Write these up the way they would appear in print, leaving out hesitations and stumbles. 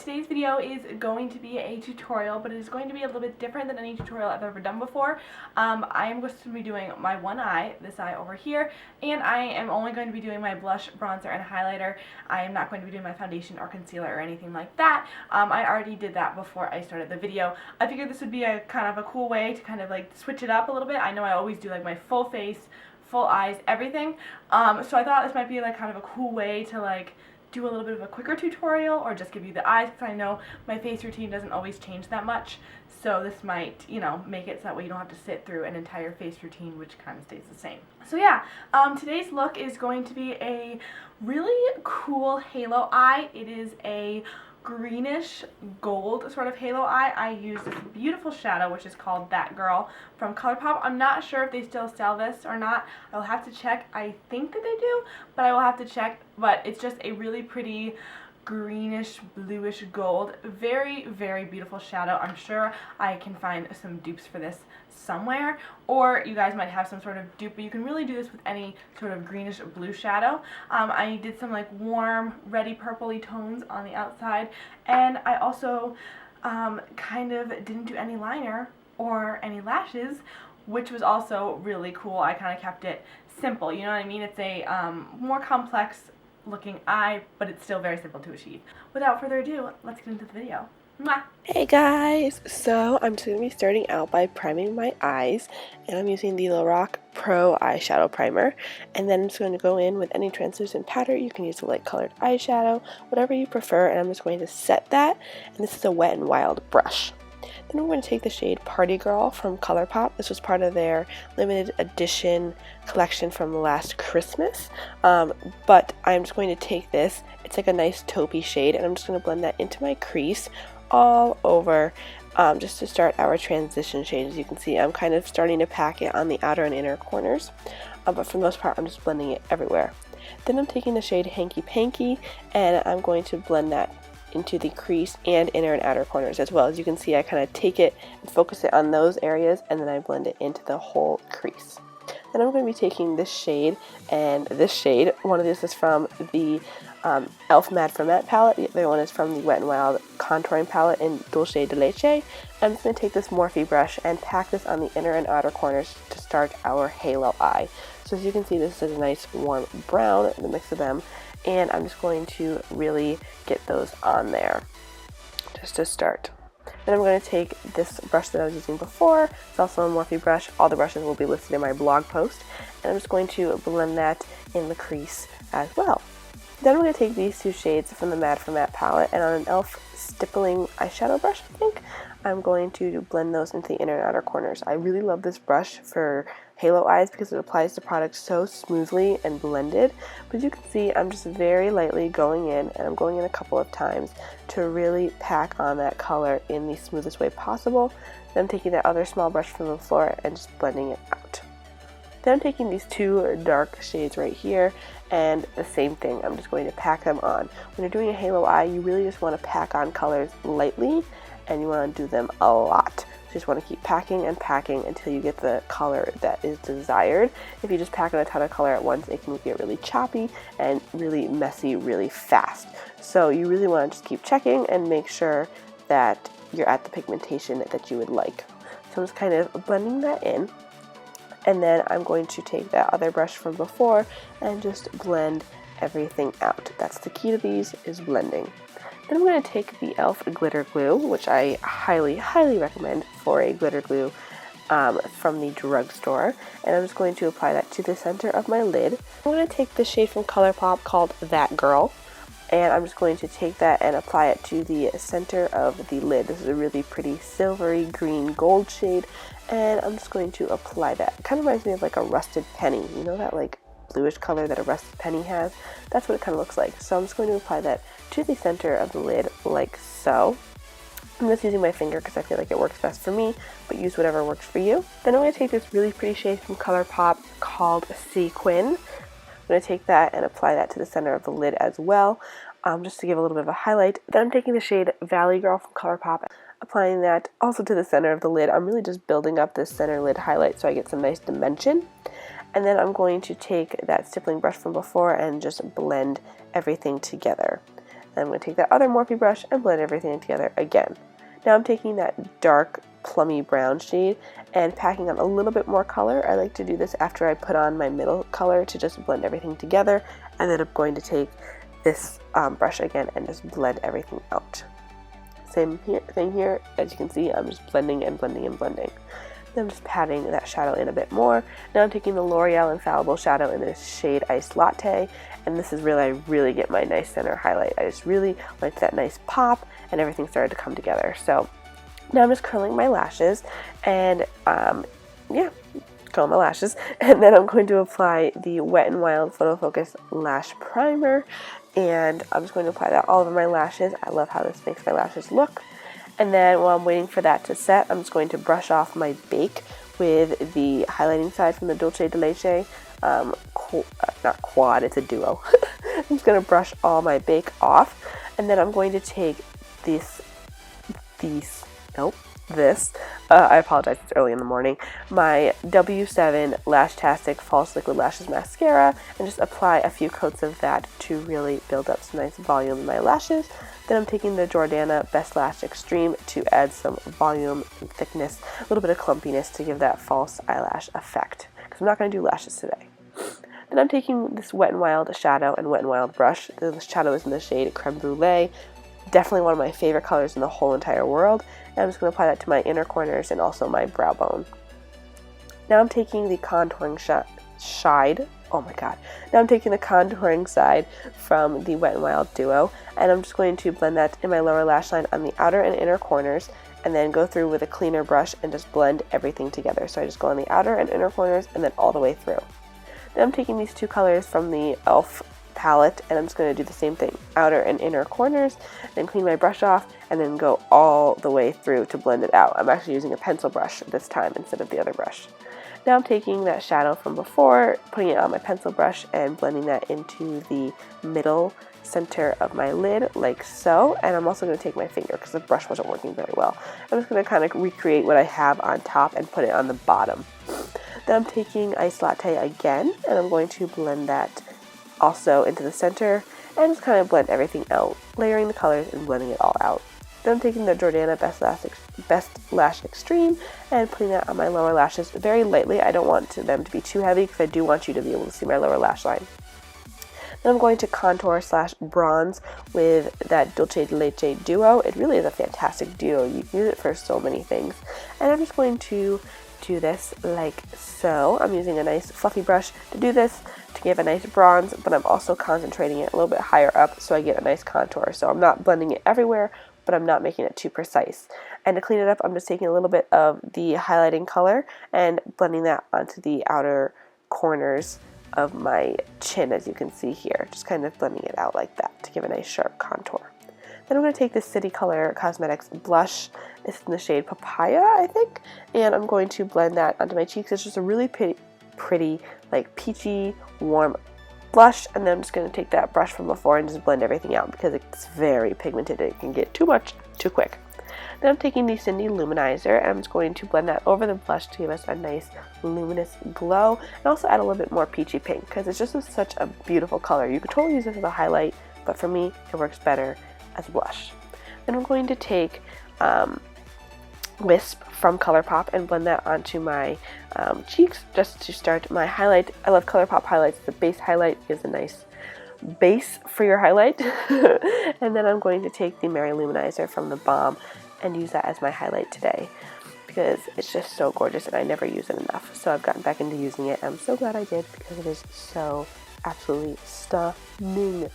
today's video is going to be a tutorial, but it is going to be a little bit different than any tutorial I've ever done before. I am going to be doing my one eye, this eye over here, and I am only going to be doing my blush, bronzer, and highlighter. I am not going to be doing my foundation or concealer or anything like that. I already did that before I started the video. I figured this would be a kind of a cool way to kind of like switch it up a little bit. I know I always do like my full face, full eyes, everything. So I thought this might be like kind of a cool way to like do a little bit of a quicker tutorial or just give you the eyes, because I know my face routine doesn't always change that much. So this might, you know, make it so that way you don't have to sit through an entire face routine, which kind of stays the same. So yeah, today's look is going to be a really cool halo eye. It is a greenish gold sort of halo eye. I use this beautiful shadow which is called That Girl from ColourPop. I'm not sure if they still sell this or not. I'll have to check. I think that they do, but I will have to check. But it's just a really pretty greenish bluish gold, very, very beautiful shadow. I'm sure I can find some dupes for this somewhere, or you guys might have some sort of dupe, but you can really do this with any sort of greenish blue shadow. I did some like warm reddy purpley tones on the outside, and I also kind of didn't do any liner or any lashes, which was also really cool. I kind of kept it simple, you know what I mean? It's a more complex looking eye, but it's still very simple to achieve. Without further ado, let's get into the video. Mwah! Hey guys! So I'm just going to be starting out by priming my eyes, and I'm using the Lorac Pro eyeshadow primer, and then I'm just going to go in with any translucent powder. You can use a light colored eyeshadow, whatever you prefer, and I'm just going to set that, and this is a Wet n Wild brush. Then I'm going to take the shade Party Girl from ColourPop. This was part of their limited edition collection from last Christmas. But I'm just going to take this. It's like a nice taupey shade, and I'm just going to blend that into my crease all over, just to start our transition shade. As you can see, I'm kind of starting to pack it on the outer and inner corners, but for the most part, I'm just blending it everywhere. Then I'm taking the shade Hanky Panky, and I'm going to blend that into the crease and inner and outer corners as well. As you can see, I kind of take it and focus it on those areas, and then I blend it into the whole crease. Then I'm going to be taking this shade and this shade. One of these is from the e.l.f. Matte for Matte palette. The other one is from the Wet n Wild contouring palette in Dulce de Leche. I'm just going to take this Morphe brush and pack this on the inner and outer corners to start our halo eye. So as you can see, this is a nice warm brown, the mix of them, and I'm just going to really get those on there just to start. Then I'm going to take this brush that I was using before. It's also a Morphe brush. All the brushes will be listed in my blog post, and I'm just going to blend that in the crease as well. Then I'm going to take these two shades from the Matte for Matte palette, and on an e.l.f. stippling eyeshadow brush, I think, I'm going to blend those into the inner and outer corners. I really love this brush for halo eyes because it applies the product so smoothly and blended. But you can see I'm just very lightly going in, and I'm going in a couple of times to really pack on that color in the smoothest way possible. Then I'm taking that other small brush from the floor and just blending it out. Then I'm taking these two dark shades right here, and the same thing, I'm just going to pack them on. When you're doing a halo eye, you really just want to pack on colors lightly, and you want to do them a lot. You just want to keep packing and packing until you get the color that is desired. If you just pack on a ton of color at once, it can get really choppy and really messy really fast. So you really want to just keep checking and make sure that you're at the pigmentation that you would like. So I'm just kind of blending that in. And then I'm going to take that other brush from before and just blend everything out. That's the key to these, is blending. Then I'm going to take the e.l.f. glitter glue, which I highly, highly recommend for a glitter glue from the drugstore. And I'm just going to apply that to the center of my lid. I'm going to take the shade from ColourPop called That Girl, and I'm just going to take that and apply it to the center of the lid. This is a really pretty silvery green gold shade, and I'm just going to apply that. It kind of reminds me of like a rusted penny. You know that like bluish color that a rusted penny has? That's what it kind of looks like. So I'm just going to apply that to the center of the lid like so. I'm just using my finger because I feel like it works best for me, but use whatever works for you. Then I'm going to take this really pretty shade from ColourPop called Sequin. I'm going to take that and apply that to the center of the lid as well, just to give a little bit of a highlight. Then I'm taking the shade Valley Girl from ColourPop, applying that also to the center of the lid. I'm really just building up this center lid highlight so I get some nice dimension. And then I'm going to take that stippling brush from before and just blend everything together. And I'm going to take that other Morphe brush and blend everything together again. Now I'm taking that dark plummy brown shade and packing on a little bit more color. I like to do this after I put on my middle color to just blend everything together, and then I'm going to take this brush again and just blend everything out. Same thing here, as you can see, I'm just blending and blending and blending. Then I'm just patting that shadow in a bit more. Now I'm taking the L'Oreal Infallible shadow in this shade Iced Latte, and this is really, I really get my nice center highlight. I just really like that nice pop, and everything started to come together. So now I'm just curling my lashes, and yeah, curl my lashes, and then I'm going to apply the Wet n Wild Photo Focus Lash Primer, and I'm just going to apply that all over my lashes. I love how this makes my lashes look. And then while I'm waiting for that to set, I'm just going to brush off my bake with the highlighting side from the Dolce de Leche, not quad, it's a duo. I'm just going to brush all my bake off, and then I'm going to take this, I apologize, it's early in the morning, my W7 Lashtastic False Liquid Lashes Mascara, and just apply a few coats of that to really build up some nice volume in my lashes. Then I'm taking the Jordana Best Lash Extreme to add some volume and thickness, a little bit of clumpiness to give that false eyelash effect, because I'm not going to do lashes today. Then I'm taking this Wet n Wild shadow and Wet n Wild brush. The shadow is in the shade Creme Brulee. Definitely one of my favorite colors in the whole entire world. And I'm just going to apply that to my inner corners and also my brow bone. Now I'm taking the contouring side. Oh my god. Now I'm taking the contouring side from the Wet n Wild Duo, and I'm just going to blend that in my lower lash line on the outer and inner corners, and then go through with a cleaner brush and just blend everything together. So I just go on the outer and inner corners and then all the way through. Then I'm taking these two colors from the e.l.f. palette, and I'm just going to do the same thing, outer and inner corners, then clean my brush off, and then go all the way through to blend it out. I'm actually using a pencil brush this time instead of the other brush. Now I'm taking that shadow from before, putting it on my pencil brush, and blending that into the middle center of my lid, like so. And I'm also going to take my finger, because the brush wasn't working very well. I'm just going to kind of recreate what I have on top and put it on the bottom. Then I'm taking Iced Latte again, and I'm going to blend that also into the center, and just kind of blend everything out, layering the colors and blending it all out. Then I'm taking the Jordana Best Lash Extreme and putting that on my lower lashes very lightly. I don't want them to be too heavy, because I do want you to be able to see my lower lash line. Then I'm going to contour / bronze with that Dolce de Leche Duo. It really is a fantastic duo. You can use it for so many things. And I'm just going to do this like so. I'm using a nice fluffy brush to do this, to give a nice bronze, but I'm also concentrating it a little bit higher up so I get a nice contour. So I'm not blending it everywhere, but I'm not making it too precise. And to clean it up, I'm just taking a little bit of the highlighting color and blending that onto the outer corners of my chin, as you can see here. Just kind of blending it out like that to give a nice sharp contour. Then I'm going to take this City Color Cosmetics blush. It's in the shade Papaya, I think. And I'm going to blend that onto my cheeks. It's just a really pretty, like peachy, warm blush. And then I'm just going to take that brush from before and just blend everything out, because it's very pigmented. It can get too much too quick. Then I'm taking the Cindy Luminizer, and I'm just going to blend that over the blush to give us a nice luminous glow, and also add a little bit more peachy pink, because it's just such a beautiful color. You could totally use this as a highlight, but for me, it works better as a blush. Then I'm going to take Wisp from ColourPop and blend that onto my cheeks just to start my highlight. I love ColourPop highlights. The base highlight gives a nice base for your highlight. And then I'm going to take the Mary Luminizer from the Balm and use that as my highlight today, because it's just so gorgeous and I never use it enough. So I've gotten back into using it. I'm so glad I did, because it is so absolutely stunning.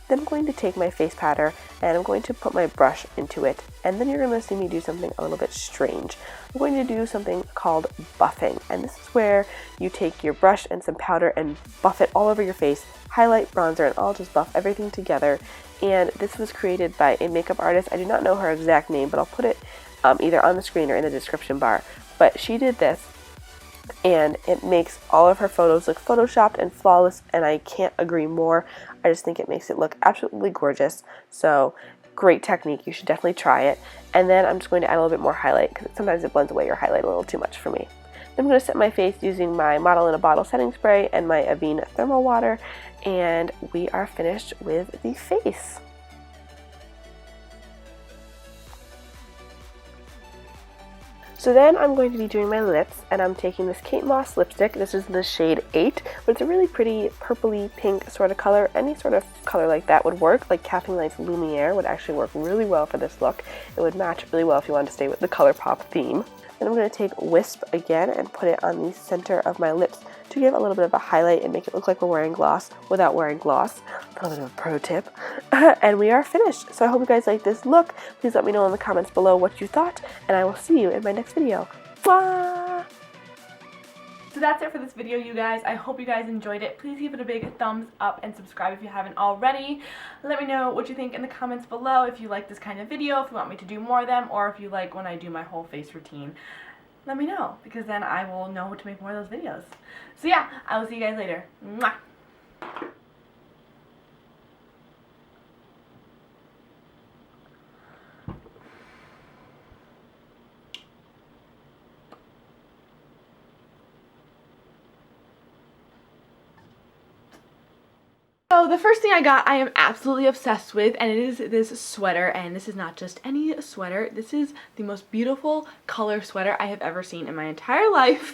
Then I'm going to take my face powder and I'm going to put my brush into it, and then you're going to see me do something a little bit strange. I'm going to do something called buffing, and this is where you take your brush and some powder and buff it all over your face, highlight, bronzer, and all just buff everything together. And this was created by a makeup artist. I do not know her exact name, but I'll put it either on the screen or in the description bar. But she did this, and it makes all of her photos look photoshopped and flawless, and I can't agree more. I just think it makes it look absolutely gorgeous. So great technique, you should definitely try it. And then I'm just going to add a little bit more highlight, because sometimes it blends away your highlight a little too much for me. Then I'm going to set my face using my Model in a Bottle setting spray and my Avene thermal water, and we are finished with the face. So then I'm going to be doing my lips, and I'm taking this Kate Moss lipstick. This is the shade 8, but it's a really pretty purpley pink sort of color. Any sort of color like that would work, like Kathleen Light's Lumiere would actually work really well for this look. It would match really well if you wanted to stay with the ColourPop theme. Then I'm going to take Wisp again and put it on the center of my lips to give a little bit of a highlight and make it look like we're wearing gloss without wearing gloss. A little bit of a pro tip. And we are finished. So I hope you guys like this look. Please let me know in the comments below what you thought, and I will see you in my next video. Mwah! So that's it for this video, you guys. I hope you guys enjoyed it. Please give it a big thumbs up and subscribe if you haven't already. Let me know what you think in the comments below, if you like this kind of video, if you want me to do more of them, or if you like when I do my whole face routine. Let me know, because then I will know to make more of those videos. So yeah, I will see you guys later. Mwah! So the first thing I got, I am absolutely obsessed with, and it is this sweater, and this is not just any sweater. This is the most beautiful color sweater I have ever seen in my entire life.